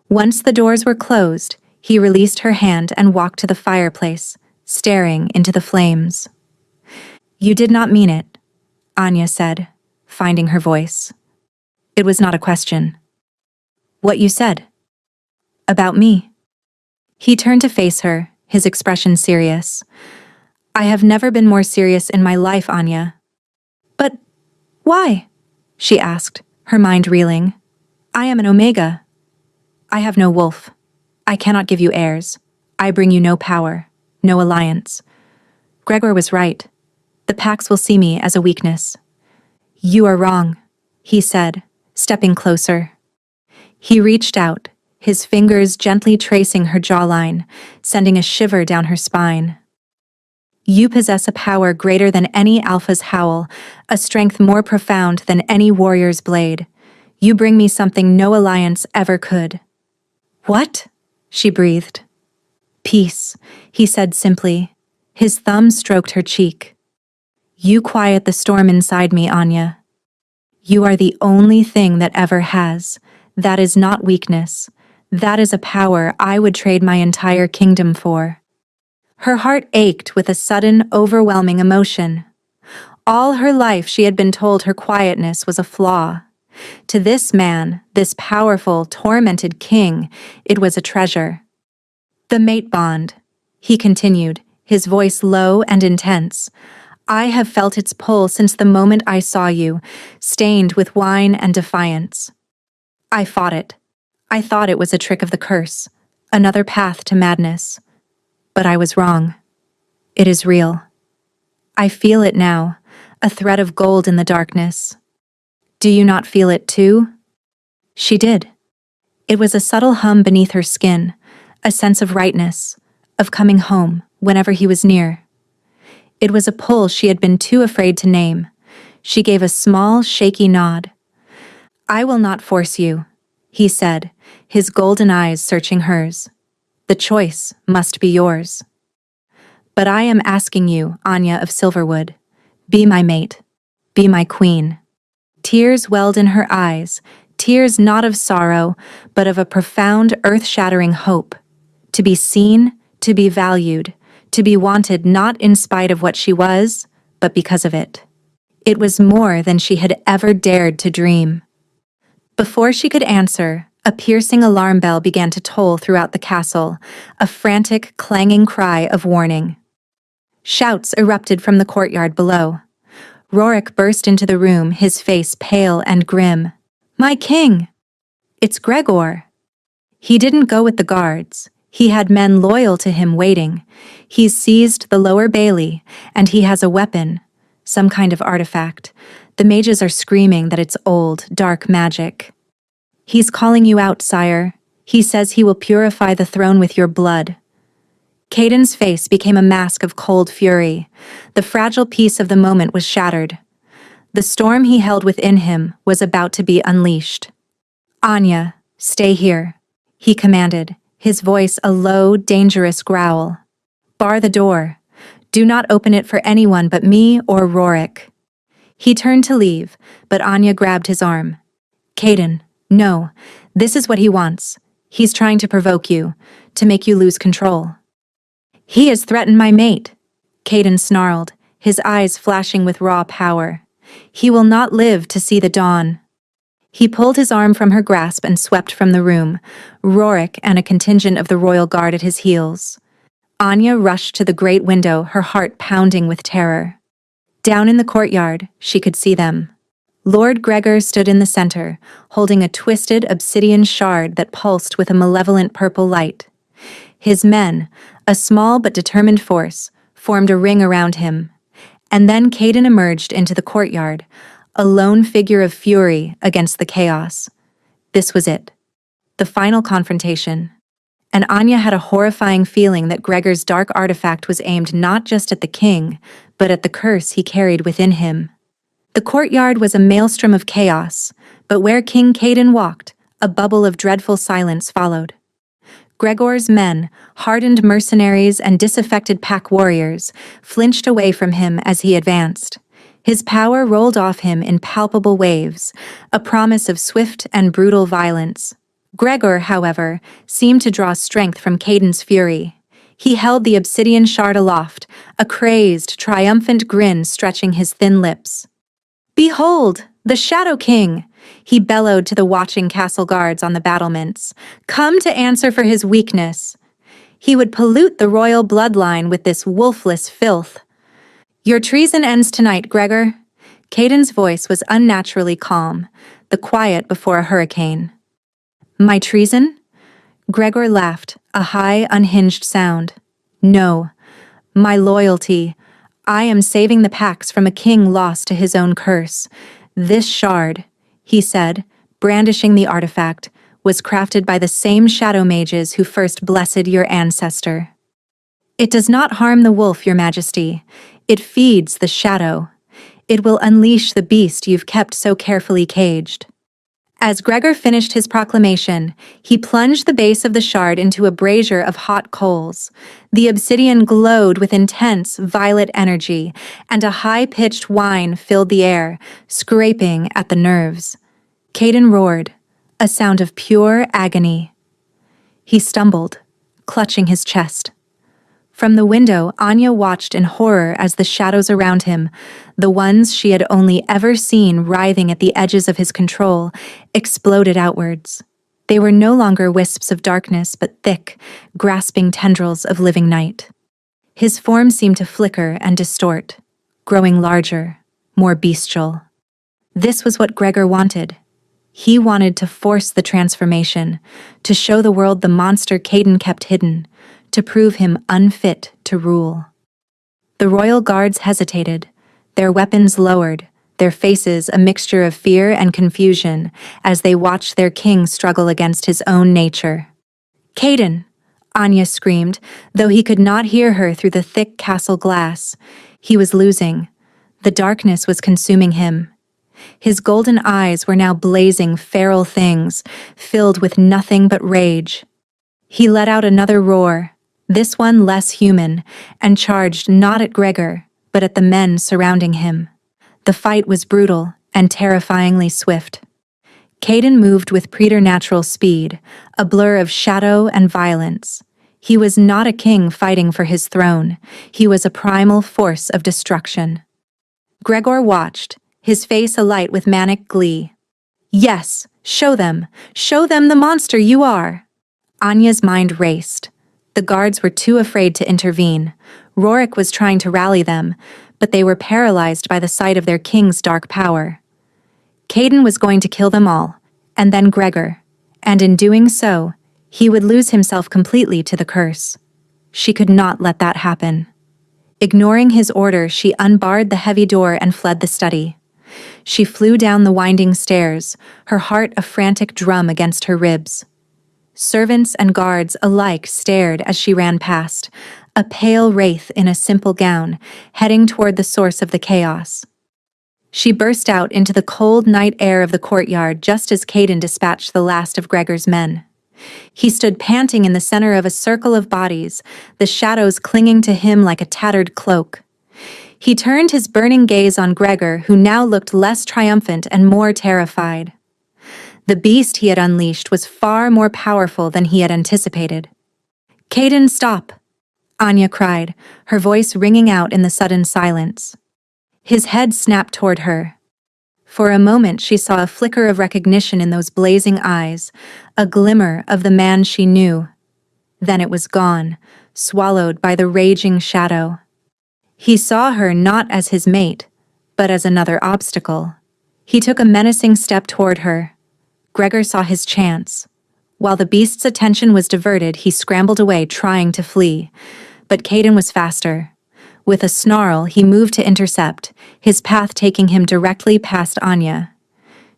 Once the doors were closed, he released her hand and walked to the fireplace, staring into the flames. "You did not mean it," Anya said, finding her voice. "It was not a question." "What you said?" "About me." He turned to face her, his expression serious. "I have never been more serious in my life, Anya." But why? She asked, her mind reeling. I am an Omega. I have no wolf. I cannot give you heirs. I bring you no power, no alliance. Gregor was right. The Pax will see me as a weakness. You are wrong, he said, stepping closer. He reached out, his fingers gently tracing her jawline, sending a shiver down her spine. You possess a power greater than any alpha's howl, a strength more profound than any warrior's blade. You bring me something no alliance ever could. What? She breathed. Peace, he said simply. His thumb stroked her cheek. You quiet the storm inside me, Anya. You are the only thing that ever has. That is not weakness. That is a power I would trade my entire kingdom for. Her heart ached with a sudden, overwhelming emotion. All her life she had been told her quietness was a flaw. To this man, this powerful, tormented king, it was a treasure. The mate bond, he continued, his voice low and intense. I have felt its pull since the moment I saw you, stained with wine and defiance. I fought it. I thought it was a trick of the curse, another path to madness. But I was wrong. It is real. I feel it now, a thread of gold in the darkness. Do you not feel it too? She did. It was a subtle hum beneath her skin, a sense of rightness, of coming home whenever he was near. It was a pull she had been too afraid to name. She gave a small, shaky nod. I will not force you, he said, his golden eyes searching hers. The choice must be yours. But I am asking you, Anya of Silverwood, be my mate, be my queen. Tears welled in her eyes, tears not of sorrow, but of a profound, earth-shattering hope. To be seen, to be valued, to be wanted not in spite of what she was, but because of it. It was more than she had ever dared to dream. Before she could answer, a piercing alarm bell began to toll throughout the castle, a frantic, clanging cry of warning. Shouts erupted from the courtyard below. Rorik burst into the room, his face pale and grim. My king! It's Gregor! He didn't go with the guards. He had men loyal to him waiting. He's seized the lower bailey, and he has a weapon, some kind of artifact. The mages are screaming that it's old, dark magic. He's calling you out, sire. He says he will purify the throne with your blood. Caden's face became a mask of cold fury. The fragile peace of the moment was shattered. The storm he held within him was about to be unleashed. Anya, stay here, he commanded, his voice a low, dangerous growl. Bar the door. Do not open it for anyone but me or Rorik. He turned to leave, but Anya grabbed his arm. Caden, no, this is what he wants. He's trying to provoke you, to make you lose control. He has threatened my mate, Caden snarled, his eyes flashing with raw power. He will not live to see the dawn. He pulled his arm from her grasp and swept from the room, Rorik and a contingent of the royal guard at his heels. Anya rushed to the great window, her heart pounding with terror. Down in the courtyard, she could see them. Lord Gregor stood in the center, holding a twisted obsidian shard that pulsed with a malevolent purple light. His men, a small but determined force, formed a ring around him. And then Caden emerged into the courtyard, a lone figure of fury against the chaos. This was it. The final confrontation. And Anya had a horrifying feeling that Gregor's dark artifact was aimed not just at the king, but at the curse he carried within him. The courtyard was a maelstrom of chaos, but where King Caden walked, a bubble of dreadful silence followed. Gregor's men, hardened mercenaries and disaffected pack warriors, flinched away from him as he advanced. His power rolled off him in palpable waves, a promise of swift and brutal violence. Gregor, however, seemed to draw strength from Caden's fury. He held the obsidian shard aloft, a crazed, triumphant grin stretching his thin lips. Behold, the Shadow King! He bellowed to the watching castle guards on the battlements. Come to answer for his weakness. He would pollute the royal bloodline with this wolfless filth. Your treason ends tonight, Gregor. Caden's voice was unnaturally calm, the quiet before a hurricane. My treason? Gregor laughed, a high, unhinged sound. No. My loyalty. I am saving the Pax from a king lost to his own curse. This shard, he said, brandishing the artifact, was crafted by the same shadow mages who first blessed your ancestor. It does not harm the wolf, your majesty. It feeds the shadow. It will unleash the beast you've kept so carefully caged. As Gregor finished his proclamation, he plunged the base of the shard into a brazier of hot coals. The obsidian glowed with intense violet energy, and a high-pitched whine filled the air, scraping at the nerves. Caden roared, a sound of pure agony. He stumbled, clutching his chest. From the window, Anya watched in horror as the shadows around him, the ones she had only ever seen writhing at the edges of his control, exploded outwards. They were no longer wisps of darkness, but thick, grasping tendrils of living night. His form seemed to flicker and distort, growing larger, more bestial. This was what Gregor wanted. He wanted to force the transformation, to show the world the monster Caden kept hidden, to prove him unfit to rule. The royal guards hesitated, their weapons lowered, their faces a mixture of fear and confusion as they watched their king struggle against his own nature. Caden! Anya screamed, though he could not hear her through the thick castle glass. He was losing. The darkness was consuming him. His golden eyes were now blazing feral things, filled with nothing but rage. He let out another roar, this one less human, and charged not at Gregor, but at the men surrounding him. The fight was brutal and terrifyingly swift. Caden moved with preternatural speed, a blur of shadow and violence. He was not a king fighting for his throne. He was a primal force of destruction. Gregor watched, his face alight with manic glee. Yes, show them the monster you are. Anya's mind raced. The guards were too afraid to intervene. Rorik was trying to rally them, but they were paralyzed by the sight of their king's dark power. Caden was going to kill them all, and then Gregor, and in doing so, he would lose himself completely to the curse. She could not let that happen. Ignoring his order, she unbarred the heavy door and fled the study. She flew down the winding stairs, her heart a frantic drum against her ribs. Servants and guards alike stared as she ran past, a pale wraith in a simple gown, heading toward the source of the chaos. She burst out into the cold night air of the courtyard just as Caden dispatched the last of Gregor's men. He stood panting in the center of a circle of bodies, the shadows clinging to him like a tattered cloak. He turned his burning gaze on Gregor, who now looked less triumphant and more terrified. The beast he had unleashed was far more powerful than he had anticipated. Caden, stop! Anya cried, her voice ringing out in the sudden silence. His head snapped toward her. For a moment she saw a flicker of recognition in those blazing eyes, a glimmer of the man she knew. Then it was gone, swallowed by the raging shadow. He saw her not as his mate, but as another obstacle. He took a menacing step toward her. Gregor saw his chance. While the beast's attention was diverted, he scrambled away, trying to flee. But Caden was faster. With a snarl, he moved to intercept, his path taking him directly past Anya.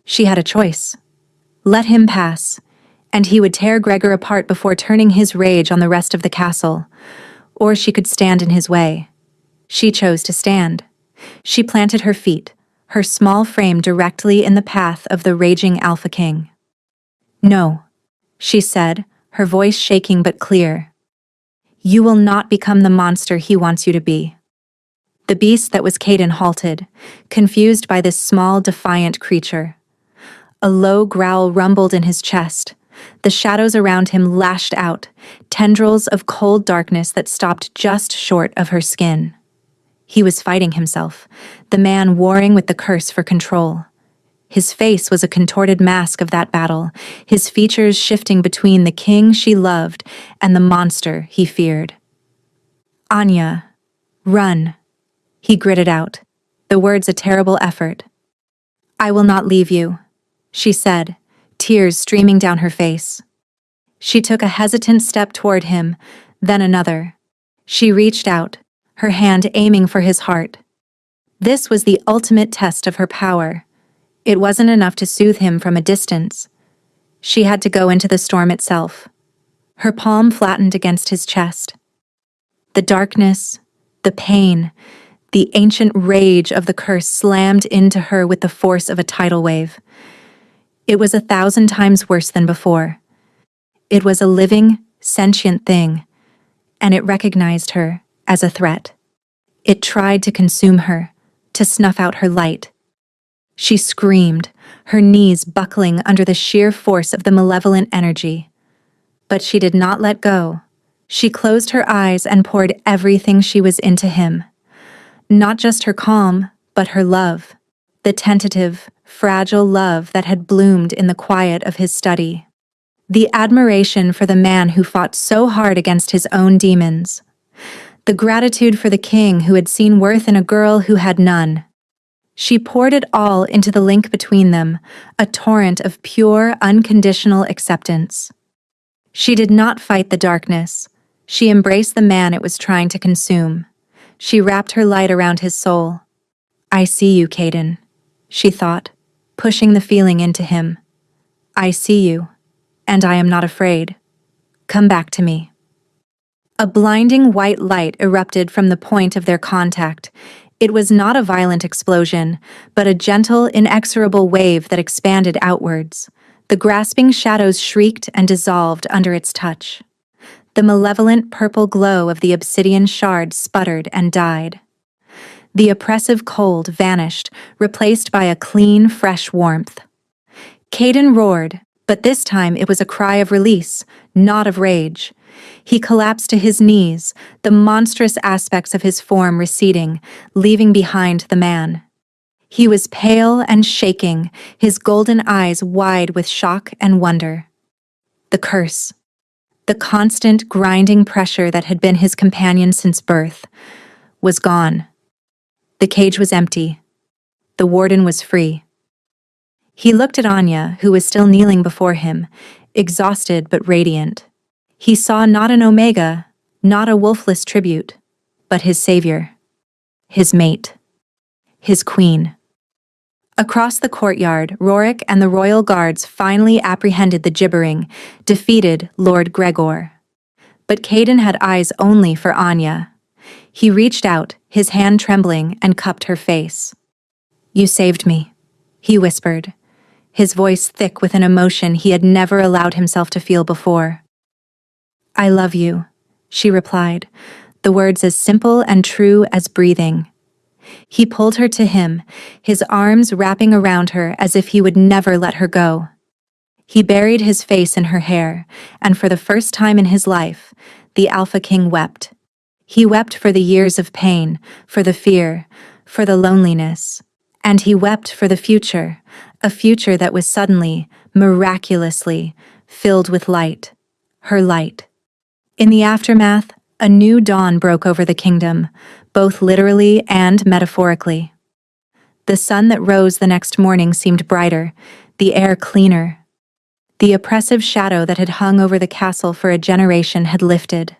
She had a choice. Let him pass, and he would tear Gregor apart before turning his rage on the rest of the castle. Or she could stand in his way. She chose to stand. She planted her feet, her small frame directly in the path of the raging Alpha King. No, she said, her voice shaking but clear. You will not become the monster he wants you to be. The beast that was Caden halted, confused by this small, defiant creature. A low growl rumbled in his chest. The shadows around him lashed out, tendrils of cold darkness that stopped just short of her skin. He was fighting himself, the man warring with the curse for control. His face was a contorted mask of that battle, his features shifting between the king she loved and the monster he feared. Anya, run, he gritted out. the words a terrible effort. "I will not leave you," she said, tears streaming down her face. She took a hesitant step toward him, then another. She reached out, her hand aiming for his heart. This was the ultimate test of her power. It wasn't enough to soothe him from a distance. She had to go into the storm itself. Her palm flattened against his chest. The darkness, the pain, the ancient rage of the curse slammed into her with the force of a tidal wave. It was 1,000 times worse than before. It was a living, sentient thing, and it recognized her as a threat. It tried to consume her, to snuff out her light. She screamed, her knees buckling under the sheer force of the malevolent energy. But she did not let go. She closed her eyes and poured everything she was into him. Not just her calm, but her love. The tentative, fragile love that had bloomed in the quiet of his study. The admiration for the man who fought so hard against his own demons. The gratitude for the king who had seen worth in a girl who had none. She poured it all into the link between them, a torrent of pure, unconditional acceptance. She did not fight the darkness. She embraced the man it was trying to consume. She wrapped her light around his soul. "I see you, Caden," she thought, pushing the feeling into him. "I see you, and I am not afraid. Come back to me." A blinding white light erupted from the point of their contact. It was not a violent explosion, but a gentle, inexorable wave that expanded outwards. The grasping shadows shrieked and dissolved under its touch. The malevolent purple glow of the obsidian shard sputtered and died. The oppressive cold vanished, replaced by a clean, fresh warmth. Caden roared, but this time it was a cry of release, not of rage. He collapsed to his knees, the monstrous aspects of his form receding, leaving behind the man. He was pale and shaking, his golden eyes wide with shock and wonder. The curse. The constant, grinding pressure that had been his companion since birth was gone. The cage was empty. The warden was free. He looked at Anya, who was still kneeling before him, exhausted but radiant. He saw not an Omega, not a wolfless tribute, but his savior, his mate, his queen. Across the courtyard, Rorik and the royal guards finally apprehended the gibbering, defeated Lord Gregor. But Caden had eyes only for Anya. He reached out, his hand trembling, and cupped her face. "You saved me," he whispered, his voice thick with an emotion he had never allowed himself to feel before. "I love you," she replied, the words as simple and true as breathing. He pulled her to him, his arms wrapping around her as if he would never let her go. He buried his face in her hair, and for the first time in his life, the Alpha King wept. He wept for the years of pain, for the fear, for the loneliness. And he wept for the future, a future that was suddenly, miraculously, filled with light. Her light. In the aftermath, a new dawn broke over the kingdom, both literally and metaphorically. The sun that rose the next morning seemed brighter, the air cleaner. The oppressive shadow that had hung over the castle for a generation had lifted.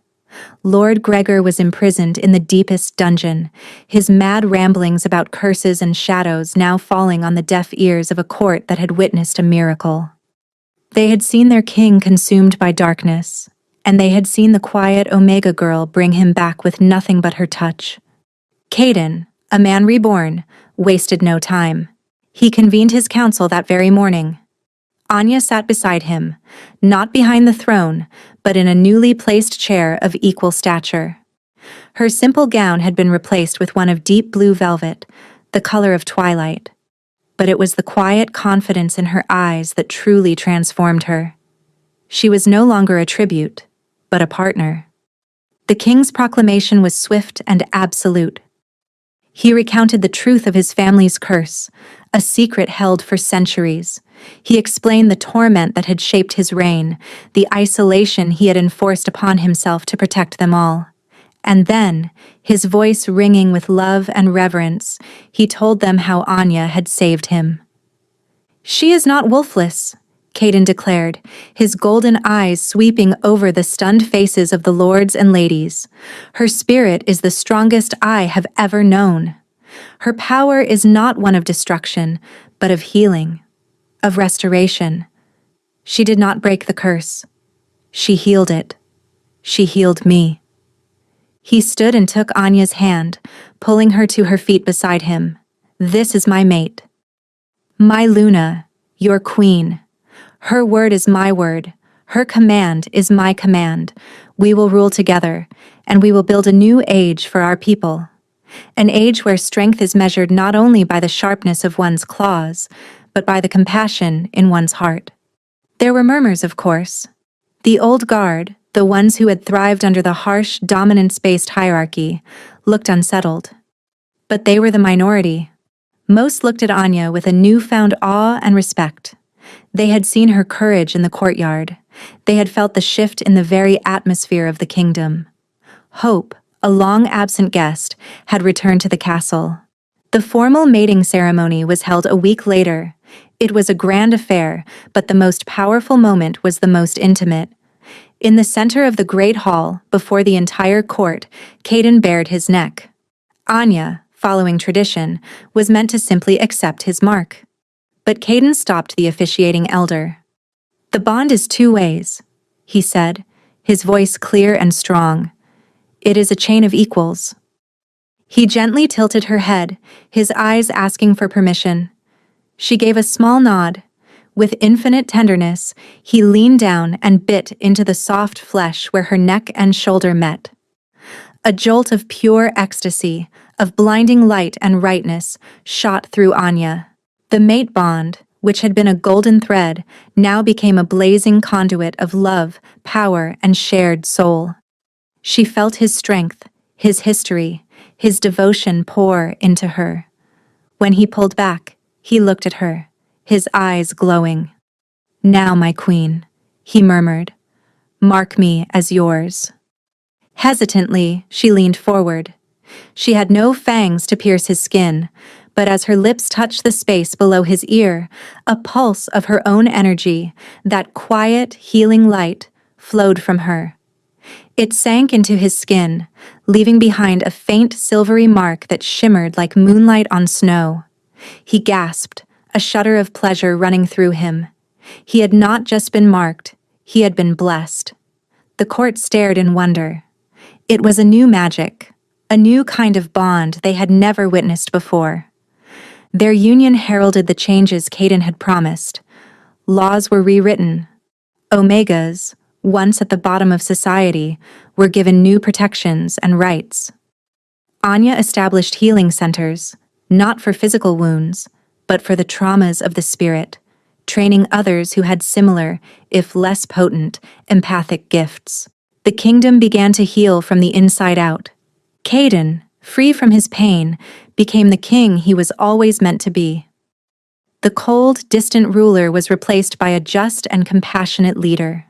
Lord Gregor was imprisoned in the deepest dungeon, his mad ramblings about curses and shadows now falling on the deaf ears of a court that had witnessed a miracle. They had seen their king consumed by darkness, and they had seen the quiet Omega girl bring him back with nothing but her touch. Caden, a man reborn, wasted no time. He convened his council that very morning. Anya sat beside him, not behind the throne, but in a newly placed chair of equal stature. Her simple gown had been replaced with one of deep blue velvet, the color of twilight. But it was the quiet confidence in her eyes that truly transformed her. She was no longer a tribute, but a partner. The king's proclamation was swift and absolute. He recounted the truth of his family's curse, a secret held for centuries. He explained the torment that had shaped his reign, the isolation he had enforced upon himself to protect them all. And then, his voice ringing with love and reverence, he told them how Anya had saved him. "She is not wolfless," Caden declared, his golden eyes sweeping over the stunned faces of the lords and ladies. "Her spirit is the strongest I have ever known. Her power is not one of destruction, but of healing, of restoration. She did not break the curse. She healed it. She healed me." He stood and took Anya's hand, pulling her to her feet beside him. "This is my mate. My Luna, your queen. Her word is my word. Her command is my command. We will rule together, and we will build a new age for our people. An age where strength is measured not only by the sharpness of one's claws, but by the compassion in one's heart." There were murmurs, of course. The old guard, the ones who had thrived under the harsh, dominance-based hierarchy, looked unsettled. But they were the minority. Most looked at Anya with a newfound awe and respect. They had seen her courage in the courtyard. They had felt the shift in the very atmosphere of the kingdom. Hope, a long-absent guest, had returned to the castle. The formal mating ceremony was held a week later. It was a grand affair, but the most powerful moment was the most intimate. In the center of the great hall, before the entire court, Caden bared his neck. Anya, following tradition, was meant to simply accept his mark. But Caden stopped the officiating elder. "The bond is two ways," he said, his voice clear and strong. "It is a chain of equals." He gently tilted her head, his eyes asking for permission. She gave a small nod. With infinite tenderness, he leaned down and bit into the soft flesh where her neck and shoulder met. A jolt of pure ecstasy, of blinding light and rightness, shot through Anya. The mate bond, which had been a golden thread, now became a blazing conduit of love, power, and shared soul. She felt his strength, his history, his devotion pour into her. When he pulled back, he looked at her, his eyes glowing. "Now, my queen," he murmured, "mark me as yours." Hesitantly, she leaned forward. She had no fangs to pierce his skin, but as her lips touched the space below his ear, a pulse of her own energy, that quiet, healing light, flowed from her. It sank into his skin, leaving behind a faint silvery mark that shimmered like moonlight on snow. He gasped, a shudder of pleasure running through him. He had not just been marked, he had been blessed. The court stared in wonder. It was a new magic, a new kind of bond they had never witnessed before. Their union heralded the changes Caden had promised. Laws were rewritten. Omegas, once at the bottom of society, were given new protections and rights. Anya established healing centers, not for physical wounds, but for the traumas of the spirit, training others who had similar, if less potent, empathic gifts. The kingdom began to heal from the inside out. Caden, free from his pain, became the king he was always meant to be. The cold, distant ruler was replaced by a just and compassionate leader.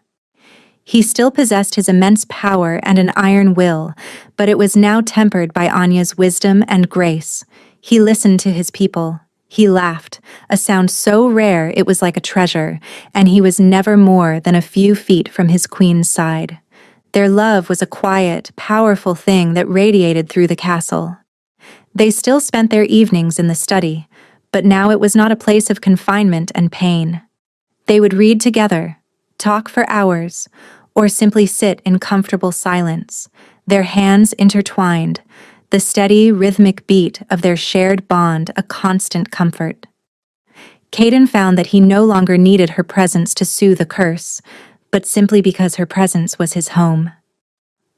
He still possessed his immense power and an iron will, but it was now tempered by Anya's wisdom and grace. He listened to his people. He laughed, a sound so rare it was like a treasure, and he was never more than a few feet from his queen's side. Their love was a quiet, powerful thing that radiated through the castle. They still spent their evenings in the study, but now it was not a place of confinement and pain. They would read together, talk for hours, or simply sit in comfortable silence, their hands intertwined, the steady, rhythmic beat of their shared bond a constant comfort. Caden found that he no longer needed her presence to soothe a curse, but simply because her presence was his home.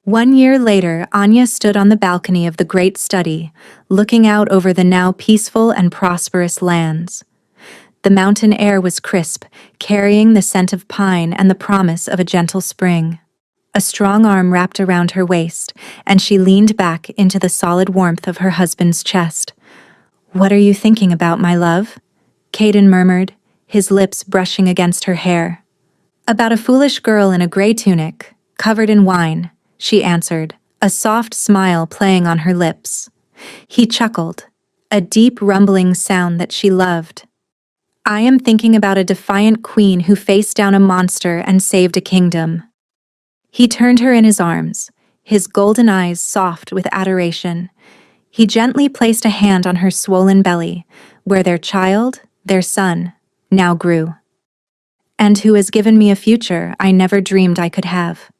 1 year later, Anya stood on the balcony of the great study, looking out over the now peaceful and prosperous lands. The mountain air was crisp, carrying the scent of pine and the promise of a gentle spring. A strong arm wrapped around her waist, and she leaned back into the solid warmth of her husband's chest. "What are you thinking about, my love?" Caden murmured, his lips brushing against her hair. "About a foolish girl in a gray tunic, covered in wine," she answered, a soft smile playing on her lips. He chuckled, a deep rumbling sound that she loved. I am thinking about a defiant queen who faced down a monster and saved a kingdom. He turned her in his arms, his golden eyes soft with adoration. He gently placed a hand on her swollen belly, where their child, their son, now grew. And who has given me a future I never dreamed I could have.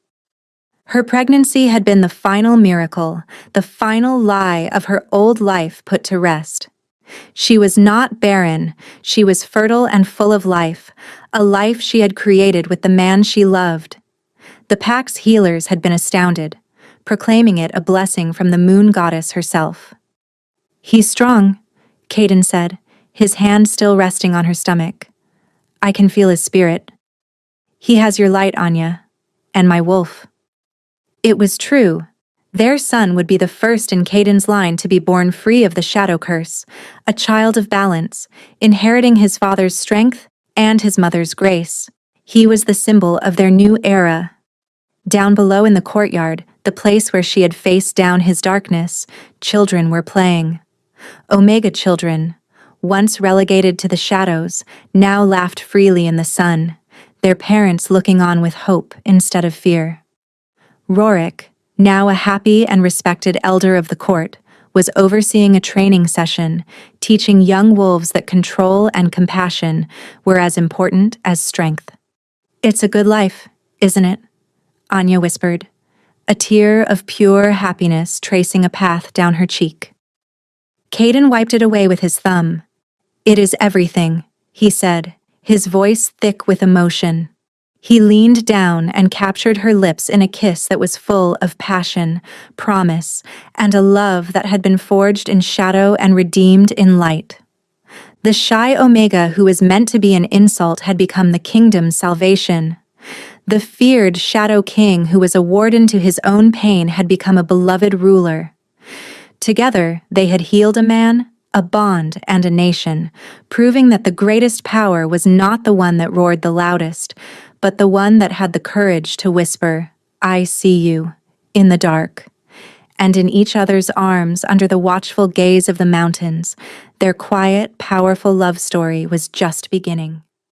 Her pregnancy had been the final miracle, the final lie of her old life put to rest. She was not barren, she was fertile and full of life, a life she had created with the man she loved. The pack's healers had been astounded, proclaiming it a blessing from the moon goddess herself. He's strong, Caden said, his hand still resting on her stomach. I can feel his spirit. He has your light, Anya, and my wolf. It was true. Their son would be the first in Caden's line to be born free of the shadow curse, a child of balance, inheriting his father's strength and his mother's grace. He was the symbol of their new era. Down below in the courtyard, the place where she had faced down his darkness, children were playing. Omega children, once relegated to the shadows, now laughed freely in the sun, their parents looking on with hope instead of fear. Rorik, now a happy and respected elder of the court, was overseeing a training session, teaching young wolves that control and compassion were as important as strength. It's a good life, isn't it? Anya whispered, a tear of pure happiness tracing a path down her cheek. Caden wiped it away with his thumb. It is everything, he said, his voice thick with emotion. He leaned down and captured her lips in a kiss that was full of passion, promise, and a love that had been forged in shadow and redeemed in light. The shy Omega who was meant to be an insult had become the kingdom's salvation. The feared Shadow King who was a warden to his own pain had become a beloved ruler. Together, they had healed a man, a bond, and a nation, proving that the greatest power was not the one that roared the loudest, but the one that had the courage to whisper, I see you, in the dark. And in each other's arms, under the watchful gaze of the mountains, their quiet, powerful love story was just beginning.